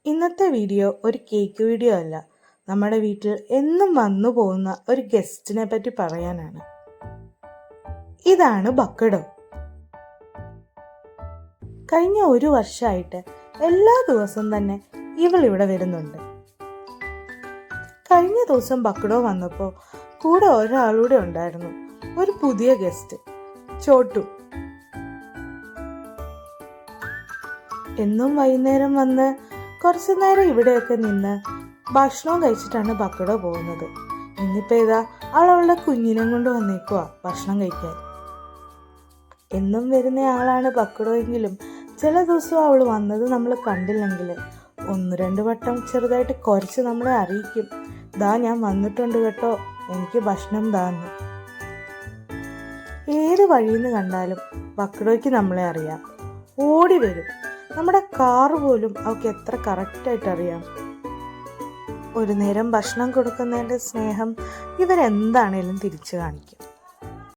ഇന്നത്തെ വീഡിയോ ഒരു cake video അല്ല, നമ്മുടെ വീട്ടിൽ എന്നും വന്നു പോകുന്ന ഒരു ഗസ്റ്റിനെ പറ്റി പറയാനാണ്. ഇതാണ് ബക്കഡോ. കഴിഞ്ഞ ഒരു വർഷമായിട്ട് എല്ലാ ദിവസവും തന്നെ ഇവളിവിടെ വരുന്നുണ്ട്. കഴിഞ്ഞ ദിവസം ബക്കഡോ വന്നപ്പോൾ കൂടെ ഒരാളൂടെ ഉണ്ടായിരുന്നു, ഒരു പുതിയ ഗസ്റ്റ്, ചോട്ടു. എന്നും വൈകുന്നേരം വന്ന് കുറച്ചു നേരം ഇവിടെയൊക്കെ നിന്ന് ഭക്ഷണവും കഴിച്ചിട്ടാണ് ബക്കഡോ പോകുന്നത്. ഇന്നിപ്പോൾ ഇതാ അവളുടെ കുഞ്ഞിനും കൊണ്ട് വന്നേക്കുവാ ഭക്ഷണം കഴിക്കാൻ. എന്നും വരുന്ന ആളാണ് ബക്കഡോ എങ്കിലും ചില ദിവസം അവൾ വന്നത് നമ്മൾ കണ്ടില്ലെങ്കിൽ 1-2 വട്ടം ചെറുതായിട്ട് കുറച്ച് നമ്മളെ അറിയിക്കും, ദാ ഞാൻ വന്നിട്ടുണ്ട് കേട്ടോ, എനിക്ക് ഭക്ഷണം താന്ന്. ഏത് വഴിയിൽ നിന്ന് കണ്ടാലും ബക്കഡോയ്ക്ക് നമ്മളെ അറിയാം, ഓടി വരും. നമ്മുടെ കാറ് പോലും അവൾക്ക് എത്ര കറക്റ്റായിട്ട് അറിയാം. ഒരു നേരം ഭക്ഷണം കൊടുക്കുന്നതിൻ്റെ സ്നേഹം ഇവരെന്താണേലും തിരിച്ചു കാണിക്കും.